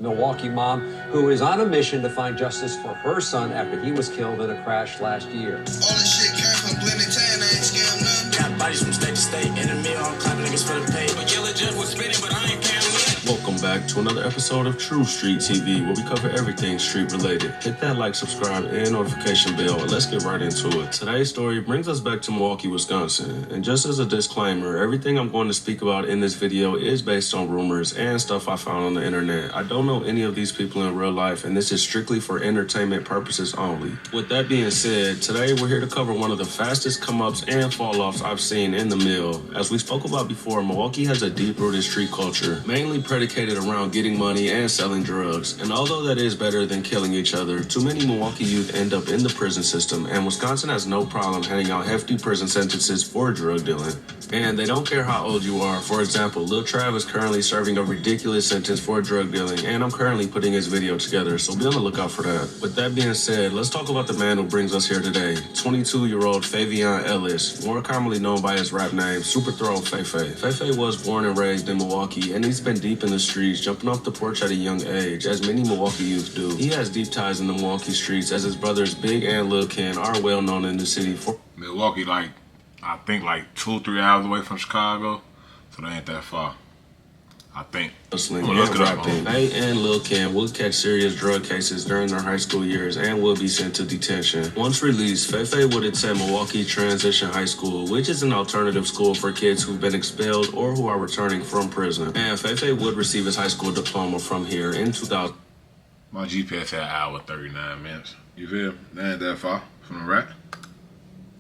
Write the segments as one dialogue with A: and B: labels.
A: Milwaukee mom who is on a mission to find justice for her son after he was killed in a crash last year.
B: All this shit came from Blended Tan, I ain't scam nothing.
C: Got bodies from state to state, in the mill, I'm clapping niggas for the pay. But Yellow Jeff was spinning, but I ain't paying nothing.
D: Welcome back to another episode of True Street TV, where we cover everything street related. Hit that like, subscribe, and notification bell, and let's get right into it. Today's story brings us back to Milwaukee, Wisconsin. And just as a disclaimer, everything I'm going to speak about in this video is based on rumors and stuff I found on the internet. I don't know any of these people in real life, and this is strictly for entertainment purposes only. With that being said, today we're here to cover one of the fastest come-ups and fall-offs I've seen in the mill. As we spoke about before, Milwaukee has a deep-rooted street culture, mainly predicated around getting money and selling drugs. And although that is better than killing each other, too many Milwaukee youth end up in the prison system, and Wisconsin has no problem handing out hefty prison sentences for drug dealing. And they don't care how old you are. For example, Lil Trav is currently serving a ridiculous sentence for drug dealing, and I'm currently putting his video together, so be on the lookout for that. With that being said, let's talk about the man who brings us here today. 22-year-old FayFay Ellis, more commonly known by his rap name, SuperThrowed FayFay. FayFay was born and raised in Milwaukee, and he's been deep in the streets, jumping off the porch at a young age, as many Milwaukee youth do. He has deep ties in the Milwaukee streets, as his brothers Big and Lil Ken are well known in the city for
E: Milwaukee, I think 2-3 hours away from Chicago, so they ain't that far. I think.
D: Hustling and rapping. Faye and Lil Ken would catch serious drug cases during their high school years and would be sent to detention. Once released, FayFay would attend Milwaukee Transition High School, which is an alternative school for kids who've been expelled or who are returning from prison. And FayFay would receive his high school diploma from here in 2000.
E: My GPS had an hour 39 minutes. You feel? That ain't that far from the rack.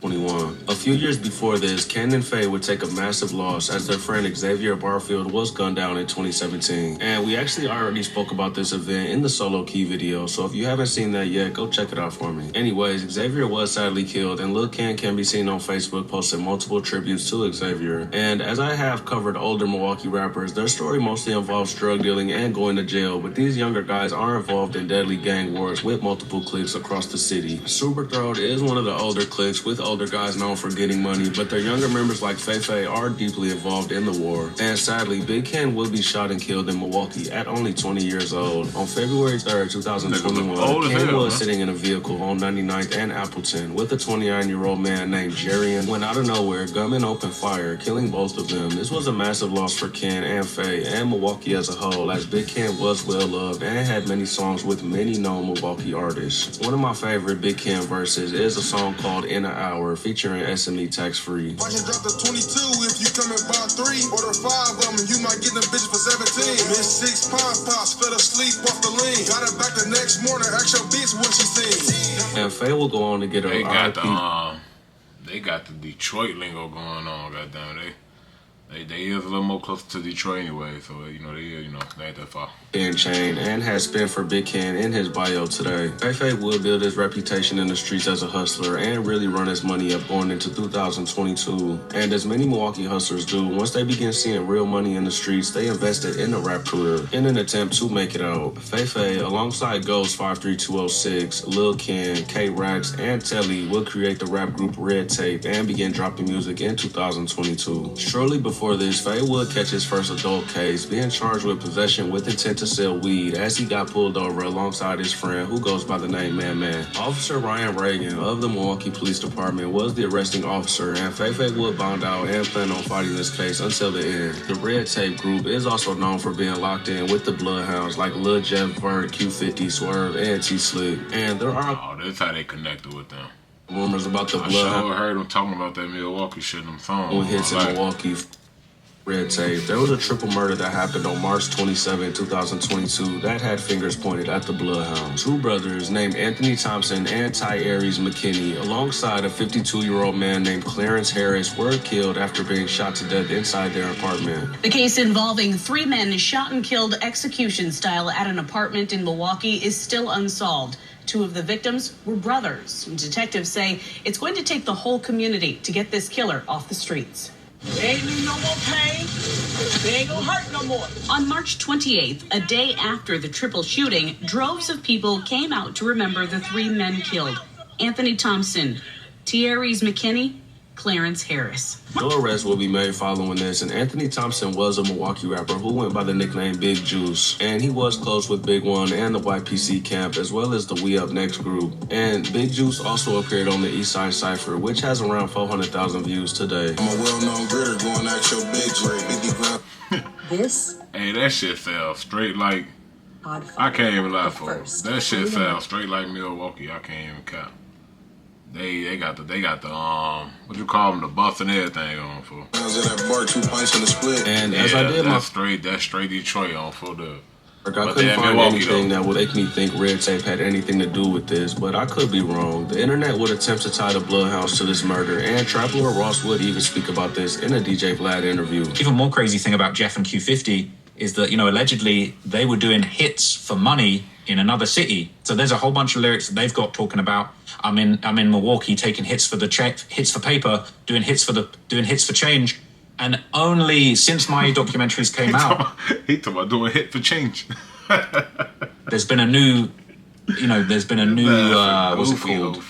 D: 21. A few years before this, Ken and Faye would take a massive loss as their friend Xavier Barfield was gunned down in 2017. And we actually already spoke about this event in the solo key video, so if you haven't seen that yet, go check it out for me. Anyways, Xavier was sadly killed, and Lil Ken can be seen on Facebook posting multiple tributes to Xavier. And as I have covered older Milwaukee rappers, their story mostly involves drug dealing and going to jail, but these younger guys are involved in deadly gang wars with multiple cliques across the city. SuperThrowed is one of the older cliques with older guys known for getting money, but their younger members like FayFay are deeply involved in the war. And sadly, Big Ken will be shot and killed in Milwaukee at only 20 years old. On February 3rd, 2021, Ken was sitting in a vehicle on 99th and Appleton with a 29-year-old man named Jarian. When out of nowhere, gunmen opened fire, killing both of them. This was a massive loss for Ken and Faye and Milwaukee as a whole, as Big Ken was well loved and had many songs with many known Milwaukee artists. One of my favorite Big Ken verses is a song called In an Hour, featuring SME Tax Free.
B: I can drop the 22 if you come and buy 3. Order 5 of them and you might get them bitches for 17. Miss 6 pops, fell asleep off the lean. Got it back the next morning, ask your bitch what she seen.
D: And Faye will go on to get her
E: They got the Detroit lingo going on, goddamn it. They is a little more closer to Detroit anyway, so they ain't that far.
D: And chain and has spent for Big Ken in his bio today. FayFay will build his reputation in the streets as a hustler and really run his money up going into 2022. And as many Milwaukee hustlers do, once they begin seeing real money in the streets, they invested in the rap career in an attempt to make it out. FayFay, alongside Ghost 53206, Lil Ken, K-Rax, and Telly will create the rap group Red Tape and begin dropping music in 2022. Shortly before this, Faye would catch his first adult case, being charged with possession with intent to sell weed as he got pulled over alongside his friend who goes by the name Man. Officer Ryan Reagan of the Milwaukee Police Department was the arresting officer, and FayFay would bond out and plan on fighting this case until the end. The Red Tape group is also known for being locked in with the Bloodhounds like Lil Jeff, Vert, Q50, Swerve, and T-Slick. And there are
E: that's how they connected with them.
D: Rumors about the Bloodhounds.
E: I heard them talking about that Milwaukee shit in them songs.
D: Hits in Milwaukee. Red Tape. There was a triple murder that happened on March 27, 2022 that had fingers pointed at the Bloodhounds. Two brothers named Anthony Thompson and Tyrese McKinney, alongside a 52-year-old man named Clarence Harris, were killed after being shot to death inside their apartment.
F: The case involving 3 men shot and killed execution style at an apartment in Milwaukee is still unsolved. 2 of the victims were brothers. Detectives say it's going to take the whole community to get this killer off the streets.
G: They ain't need no more pain. They ain't gonna hurt no more.
F: On March 28th, a day after the triple shooting, droves of people came out to remember the 3 men killed. Anthony Thompson, Tyrese McKinney, Clarence Harris.
D: No arrest will be made following this, and Anthony Thompson was a Milwaukee rapper who went by the nickname Big Juice, and he was close with Big One and the YPC camp, as well as the We Up Next group. And Big Juice also appeared on the Eastside Cypher, which has around 400,000 views today.
B: I'm a well-known gritter, going at your big Dre.
H: This
E: Hey, that shit fell straight like, I can't even lie for it. That shit fell straight like Milwaukee. I can't even count. They got the what you call them, the buff and everything on for.
B: I was at that bar, 2 pints in the split.
D: And
E: Yeah,
D: as I did
E: that's straight Detroit on for the.
D: I
E: But
D: couldn't
E: they
D: find
E: Milwaukee,
D: anything
E: though.
D: that would make me think Red Tape had anything to do with this, but I could be wrong. The internet would attempt to tie the Bloodhounds to this murder, and Trap Lord Ross would even speak about this in a DJ Vlad interview.
I: Even more crazy thing about Jeff and Q50 is that, allegedly they were doing hits for money in another city. So there's a whole bunch of lyrics that they've got talking about I'm in Milwaukee taking hits for hits for paper, doing hits for change. And only since my documentaries came out,
E: He talking about doing hit for change.
I: there's been a new what's it called?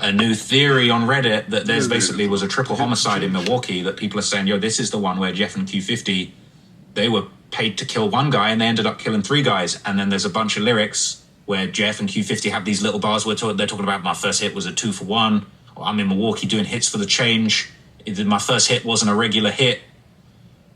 I: A new theory on Reddit that there's basically was a triple homicide in Milwaukee that people are saying, this is the one where Jeff and Q50, they were paid to kill one guy and they ended up killing 3 guys. And then there's a bunch of lyrics where Jeff and Q50 have these little bars where they're talking about my first hit was a 2 for 1, or I'm in Milwaukee doing hits for the change. My first hit wasn't a regular hit.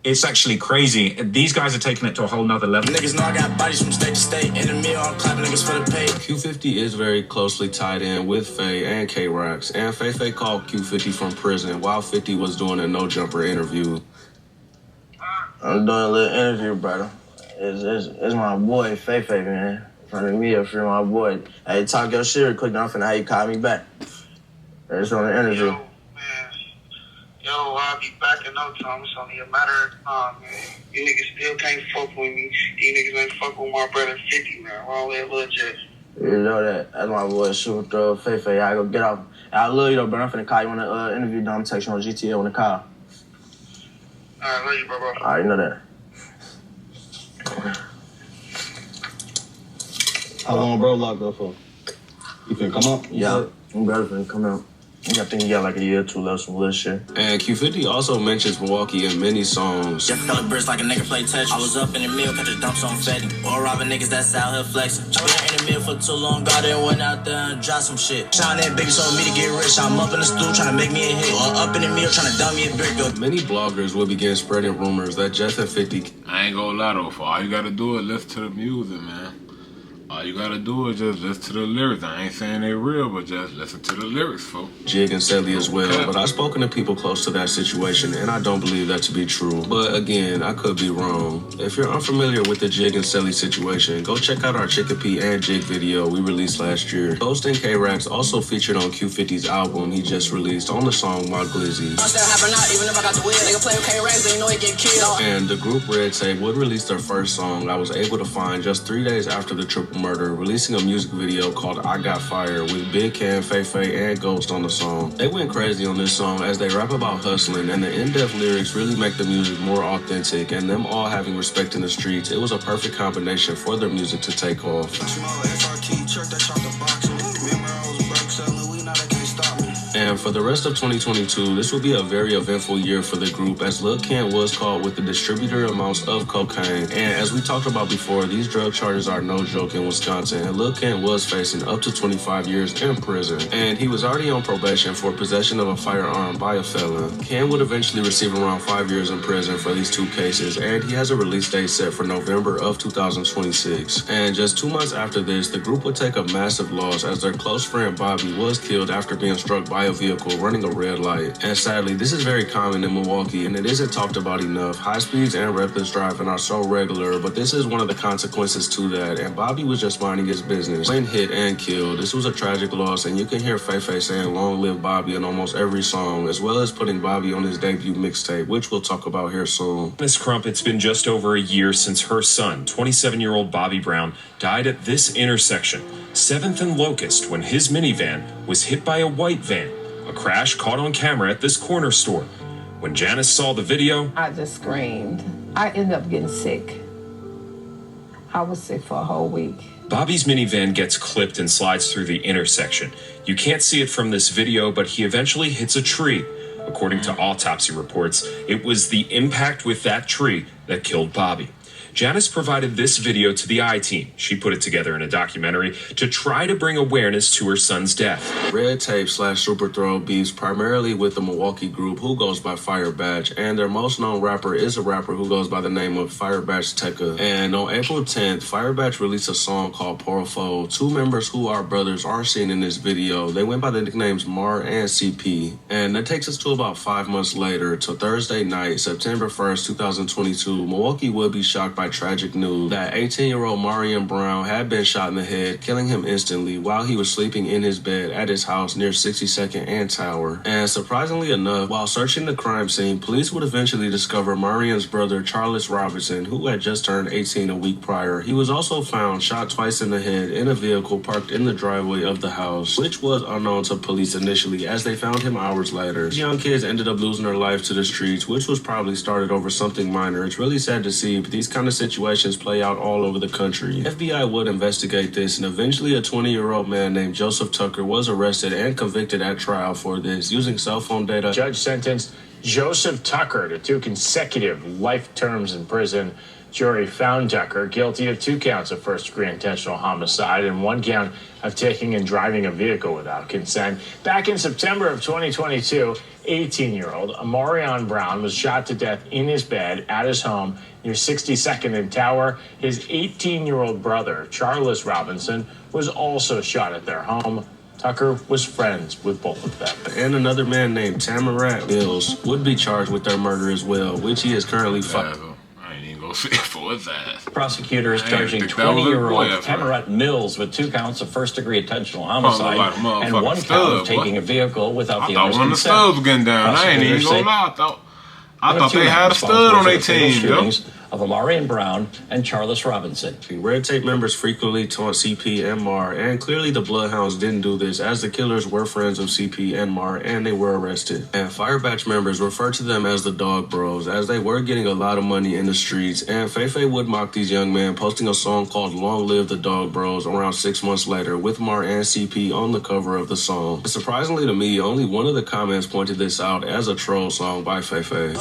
I: It's actually crazy. These guys are taking it to a whole nother level.
C: Niggas know I got bodies from state to state. In the mirror, I'm clapping niggas for the pay.
D: Q50 is very closely tied in with Faye and K-Rox, and FayFay called Q50 from prison while 50 was doing a No Jumper interview.
J: I'm doing a little interview, brother. It's my boy, FayFay, man. In front of me, up for my boy. Hey, talk your shit real quick, then I'm finna have you call me back. It's on the interview.
K: Yo, I'll be back in no time. It's only a matter of time, man. You niggas still can't fuck with me. You niggas ain't fuck with my brother 50, man. Wrong with Lil Jeff.
J: You know that. That's my boy, SuperThrowed, FayFay. I go get off. I love you, though, bro. I'm finna call you on the interview, then I'm text you on GTA on the call.
K: Alright, love you, bro.
J: All right, you know that.
L: How long bro locked up for? You finna come up?
J: Yeah, I'm brother finna come out. I think he got like a year or 2 left, some little shit.
D: And Q50 also mentions Milwaukee in many songs.
C: Jeff fell a bridge like a nigga play Tetris. I was up in the mill, catch a dumps on Fetty. Or robbing niggas that's out here flexing. Been in the mill for too long, got in, went out there and dropped some shit. Shine that baby told me to get rich. I'm up in the stool trying to make me a hit. Or up in the mill trying to dump me a brick.
D: Many bloggers will begin spreading rumors that Jeff and 50...
E: I ain't gonna lie though, for all you gotta do is listen to the music, man. All you gotta do is just listen to the lyrics. I ain't saying they real, but just listen to the lyrics, folks.
D: Jig and Sally as well, but I've spoken to people close to that situation, and I don't believe that to be true. But again, I could be wrong. If you're unfamiliar with the Jig and Sally situation, go check out our Chickapee and Jig video we released last year. Ghost and K-Rax also featured on Q50's album he just released on the song My Glizzy. And the group Red Tape would release their first song I was able to find just 3 days after the triple murder, releasing a music video called I Got Fire with Big Cam, FayFay, and Ghost on the song. They went crazy on this song as they rap about hustling, and the in-depth lyrics really make the music more authentic, and them all having respect in the streets, it was a perfect combination for their music to take off. And for the rest of 2022, this will be a very eventful year for the group as Lil Kent was caught with the distributor amounts of cocaine. And as we talked about before, these drug charges are no joke in Wisconsin, and Lil Kent was facing up to 25 years in prison. And he was already on probation for possession of a firearm by a felon. Kent would eventually receive around 5 years in prison for these 2 cases, and he has a release date set for November of 2026. And just 2 months after this, the group would take a massive loss as their close friend Bobby was killed after being struck by a vehicle running a red light. And sadly, this is very common in Milwaukee, and it isn't talked about enough. High speeds and reckless driving are so regular, but this is one of the consequences to that, and Bobby was just minding his business when hit and killed. This was a tragic loss, and you can hear FayFay saying long live Bobby in almost every song, as well as putting Bobby on his debut mixtape, which we'll talk about here soon.
M: Miss Crump, it's been just over a year since her son, 27-year-old Bobby Brown, died at this intersection, 7th and Locust, when his minivan was hit by a white van. A crash caught on camera at this corner store. When Janice saw the video,
N: I just screamed. I ended up getting sick. I was sick for a whole week.
M: Bobby's minivan gets clipped and slides through the intersection. You can't see it from this video, but he eventually hits a tree. According to autopsy reports, it was the impact with that tree that killed Bobby. Janice provided this video to the I-Team. She put it together in a documentary to try to bring awareness to her son's death.
D: Red Tape / SuperThrowed beefs primarily with the Milwaukee group who goes by Fire Batch, and their most known rapper is a rapper who goes by the name of Fire Batch Tekka. And on April 10th, Fire Batch released a song called Porofo. Two members who are brothers are seen in this video. They went by the nicknames Mar and CP. And that takes us to about 5 months later, to Thursday night, September 1st, 2022. Milwaukee would be shocked by tragic news that 18-year-old Marion Brown had been shot in the head, killing him instantly while he was sleeping in his bed at his house near 62nd and Tower. And surprisingly enough, while searching the crime scene, police would eventually discover Marion's brother, Charles Robinson, who had just turned 18 a week prior. He was also found shot twice in the head in a vehicle parked in the driveway of the house, which was unknown to police initially as they found him hours later. These young kids ended up losing their life to the streets, which was probably started over something minor. It's really sad to see, but these kind of situations play out all over the country. FBI would investigate this, and eventually a 20-year-old man named Joseph Tucker was arrested and convicted at trial for this, using cell phone data.
H: Judge sentenced Joseph Tucker to 2 consecutive life terms in prison. Jury found Tucker guilty of 2 counts of first-degree intentional homicide and 1 count of taking and driving a vehicle without consent. Back in September of 2022, 18-year-old Amarion Brown was shot to death in his bed at his home near 62nd and Tower. His 18-year-old brother, Charles Robinson, was also shot at their home. Tucker was friends with both of them.
D: And another man named Tamarat Mills would be charged with their murder as well, which he is currently fighting.
E: For that.
O: Prosecutors charging 20-year-old Tamarat Mills with 2 counts of first-degree intentional homicide and 1 count of taking a vehicle without the owner's consent.
E: I thought one of the studs was getting down. I ain't even gonna lie. I thought they had a stud on their team, yo.
O: Of Amarion Brown and Charles Robinson.
D: Red Tape members frequently taunt CP and Mar, and clearly the Bloodhounds didn't do this, as the killers were friends of CP and Mar, and they were arrested. And Fire Batch members refer to them as the Dog Bros, as they were getting a lot of money in the streets, and FayFay would mock these young men, posting a song called Long Live the Dog Bros around 6 months later, with Mar and CP on the cover of the song. And surprisingly to me, only one of the comments pointed this out as a troll song by FayFay.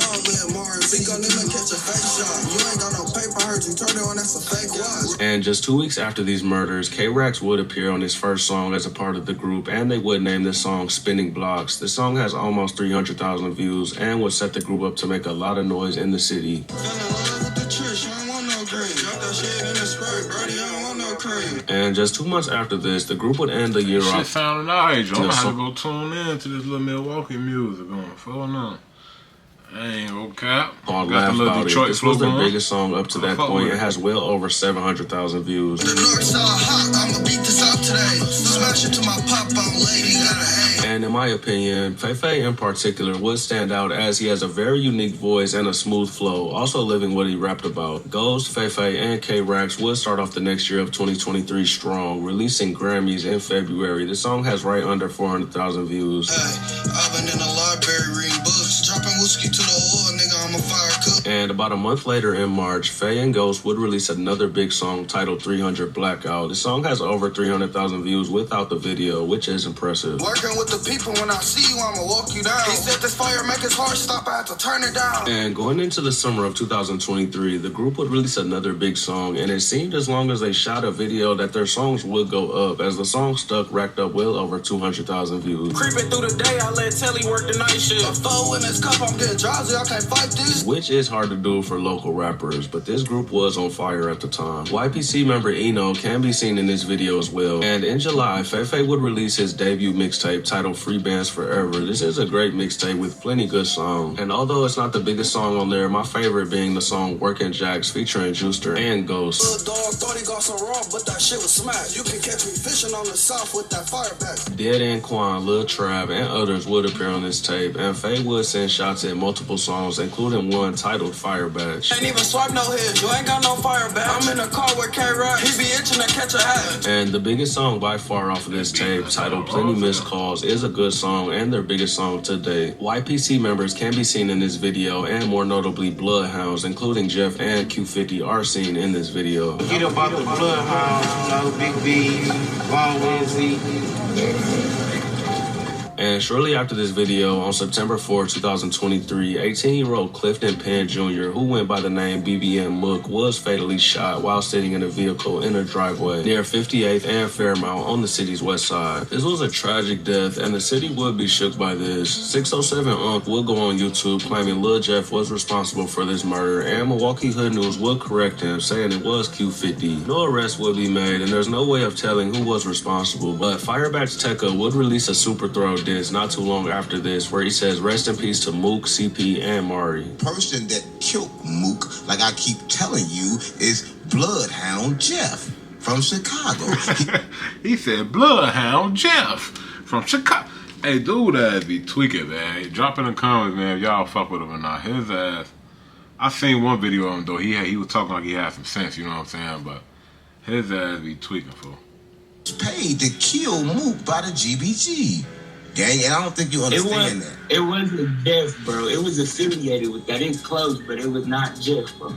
D: And just 2 weeks after these murders, K-Rax would appear on his first song as a part of the group, and they would name this song Spinning Blocks. The song has almost 300,000 views and would set the group up to make a lot of noise in the city. And just 2 months after this, the group would end the year off.
E: Shit sounding nice. I'm gonna have to go tune in to this little Milwaukee music going for now. I ain't gonna cap.
D: Called Laugh About It. This was their biggest song up to that point. It has well over 700,000 views.
B: The north side hot, I'ma beat this out today. Smash it to my pop-out lady, gotta
D: And in my opinion, FayFay in particular would stand out as he has a very unique voice and a smooth flow, also living what he rapped about. Ghost, FayFay, and K-Rax would start off the next year of 2023 strong, releasing Grammys in February. The song has right under 400,000 views.
B: I've been in the library reading books, dropping whiskey to the oil, nigga, I'm a fire cook.
D: And about a month later in March, Faye and Ghost would release another big song titled 300 Blackout. The song has over 300,000 views without the video, which is impressive.
B: Working with the people, when I see you, I'ma walk you down. He said this fire make his heart stop, I had to turn it down.
D: And going into the summer of 2023, the group would release another big song, and it seemed as long as they shot a video that their songs would go up, as the song Stuck racked up well over 200,000 views.
B: Creeping through the day, I let Telly work the night shift. A foe in his cup, I'm getting drowsy, I can't fight this.
D: Which is hard to do for local rappers, but this group was on fire at the time. YPC member Eno can be seen in this video as well. And in July, FayFay would release his debut mixtape titled Free Bands Forever. This is a great mixtape with plenty good songs. And although it's not the biggest song on there, my favorite being the song Workin' Jacks featuring Juicer and Ghost.
B: Little dog thought he got some raw, but that shit was smashed. You can catch me fishing on the south with that fire back.
D: Dead and Quan, Lil Trav, and others would appear on this tape, and Faye would send shots at multiple songs, including one titled Fire Batch.
B: Ain't even swipe no heads, you ain't got no fire back. I'm in a car with K-Rap, he be itching to catch a hat.
D: And the biggest song by far off of this tape, titled Plenty Missed Calls, is a good song and their biggest song to date. YPC members can be seen in this video, and more notably Bloodhounds, including Jeff and Q50 are seen in this video.
P: Get up out the Bloodhounds, you know, Big B, Ball Wizzy.
D: And shortly after this video, on September 4, 2023, 18-year-old Clifton Penn Jr., who went by the name BBM Mook, was fatally shot while sitting in a vehicle in a driveway near 58th and Fairmount on the city's west side. This was a tragic death, and the city would be shook by this. 607 Unc will go on YouTube claiming Lil Jeff was responsible for this murder, and Milwaukee Hood News would correct him, saying it was Q50. No arrest would be made, and there's no way of telling who was responsible, but Fireback's Tekka would release a SuperThrowed disc not too long after this, where he says rest in peace to Mook, CP, and Mari.
P: Person that killed Mook, like I keep telling you, is BloodHound Jeff from Chicago.
E: He said BloodHound Jeff from Chicago. Hey, dude, that be tweaking, man. Drop in the comments, man, if y'all fuck with him or not. His ass, I seen one video of him, though. He was talking like he had some sense, you know what I'm saying? But his ass be tweaking, fool.
P: Paid to kill Mook by the GBG. Gang, and I don't think you understand that.
G: It wasn't Jeff, bro. It was affiliated with that. It's close, but it was not Jeff, bro.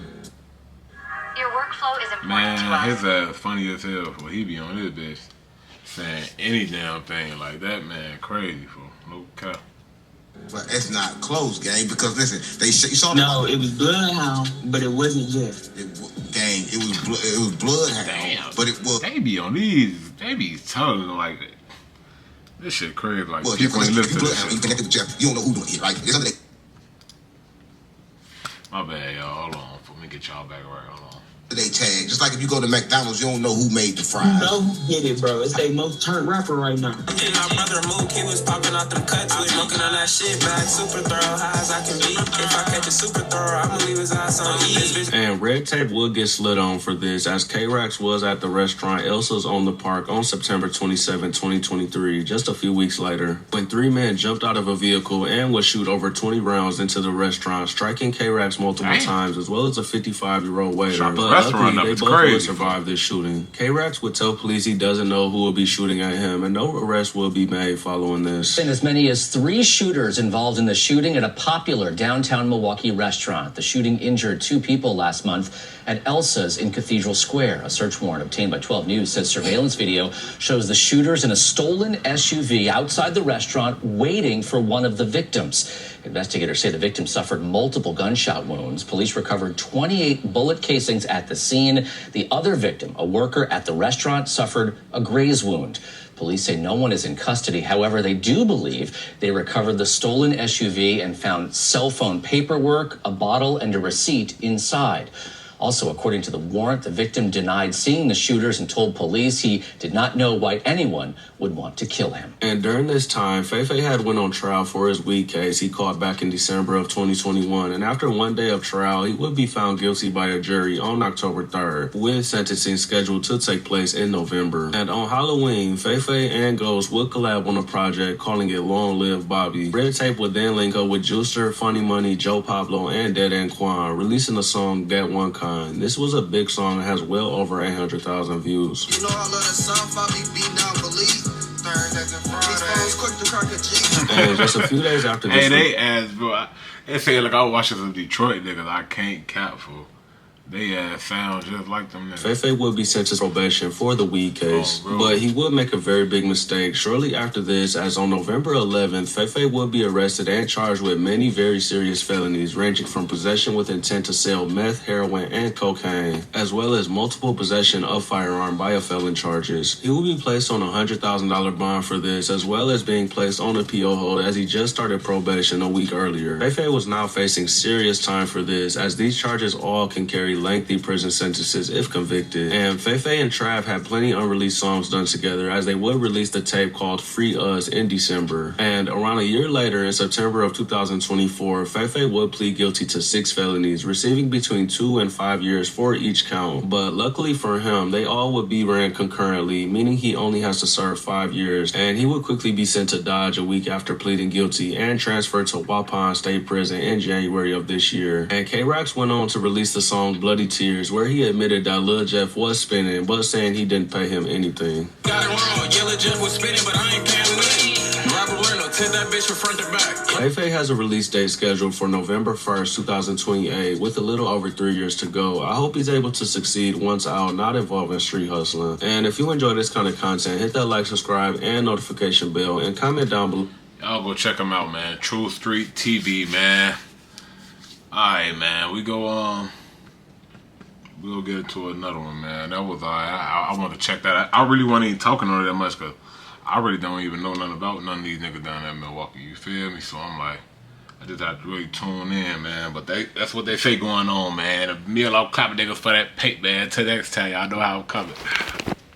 Q: Your workflow is important
E: Man,
Q: to us.
E: his ass funny as hell, fool. He be on his bitch saying any damn thing like that, man. Crazy, fool. No cap.
P: But it's not close, gang, because listen, you saw
G: No, it was BloodHound, but it wasn't Jeff.
P: Gang, it was BloodHound.
E: Damn.
P: But it was.
E: They be on these. They be telling them like this shit crazy. Like
P: Well,
E: people ain't listen to this
P: you
E: shit.
P: connected with Jeff. You don't know who doing it, right? It's something
E: My bad, y'all. Hold on. Let me get y'all back right. Hold on.
P: they tag. Just like if you go to McDonald's, you don't know who made the
G: You
P: fries.
G: know who did it, bro. It's their most turned rapper right now.
R: And my brother Mook, he was popping out them cuts with smoking on that shit back. Super throw, high as I can be. If I catch a super throw, I'ma leave his ass on E.
D: And red tape would get slid on for this, as K-Rax was at the restaurant Elsa's on the Park on September 27, 2023, just a few weeks later, when three men jumped out of a vehicle and would shoot over 20 rounds into the restaurant, striking K-Rax multiple times, as well as a 55-year-old waiter.
E: Shot the
D: But
E: restaurant
D: luckily,
E: up.
D: they
E: It's
D: both
E: crazy.
D: would survive this shooting. K-Rax would tell police he doesn't know who will be shooting at him, and no arrest will be made following this.
S: And as many as 3 shooters involved in the shooting at a popular downtown Milwaukee restaurant. The shooting injured 2 people last month at Elsa's in Cathedral Square. A search warrant obtained by 12 News says surveillance video shows the shooters in a stolen SUV outside the restaurant waiting for one of the victims. Investigators say the victim suffered multiple gunshot wounds. Police recovered 28 bullet casings at the scene. The other victim, a worker at the restaurant, suffered a graze wound. Police say no one is in custody. However, they do believe they recovered the stolen SUV and found cell phone paperwork, a bottle, and a receipt inside. Also, according to the warrant, the victim denied seeing the shooters and told police he did not know why anyone would want to kill him.
D: And during this time, FayFay had went on trial for his weed case he caught back in December of 2021. And after one day of trial, he would be found guilty by a jury on October 3rd, with sentencing scheduled to take place in November. And on Halloween, FayFay and Ghost would collab on a project calling it Long Live Bobby. Red Tape would then link up with Juicer, Funny Money, Joe Pablo, and Dead and Quan, releasing the song That One Kind. This was a big song that has well over 800,000 views.
B: You know I love that song, Bobby beat down believe. Thursdays and Fridays, quick to crack a G.
D: And just a few days after this,
E: Hey, they ass, bro. They say like I was watching some Detroit niggas. I can't cap for. They ass sound just like them niggas.
D: FayFay would be sentenced to probation for the weed case, but he would make a very big mistake shortly after this, as on November 11th, FayFay would be arrested and charged with many very serious felonies, ranging from possession with intent to sell meth, heroin, and cocaine, as well as multiple possession of firearm by a felon charges. He will be placed on a $100,000 bond for this, as well as being placed on a PO hold as he just started probation a week earlier. FayFay was now facing serious time for this, as these charges all can carry lengthy prison sentences if convicted. And FayFay and Trav had plenty unreleased songs done together, as they would release the tape called Free Us in December. And around a year later, in September of 2024, FayFay would plead guilty to 6 felonies, receiving between 2 and 5 years for each count. But luckily for him, they all would be ran concurrently, meaning he only has to serve 5 years, and he would quickly be sent to Dodge a week after pleading guilty and transferred to Waupun State Prison in January of this year. And K-Rax went on to release the song Bloody Tears, where he admitted that Lil Jeff was spinning, but saying he didn't pay him anything.
R: Got it wrong, Yellow Jeff was spinning, but I ain't paying nothing. Robert Reynolds, hit that bitch from front to back.
D: FayFay has a release date scheduled for November 1st, 2028, with a little over 3 years to go. I hope he's able to succeed once out, not involved in street hustling. And if you enjoy this kind of content, hit that like, subscribe, and notification bell, and comment down below.
E: Y'all go check them out, man. True Street TV, man. Alright, man. We'll get into another one, man. That was alright. I want to check that out. I really wasn't even talking on it that much because I really don't even know nothing about none of these niggas down there in Milwaukee. You feel me? So I'm like, I just have to really tune in, man. But that's what they say going on, man. A meal I'll clap a nigga for that paint, man. Till next time, y'all know how I'm coming.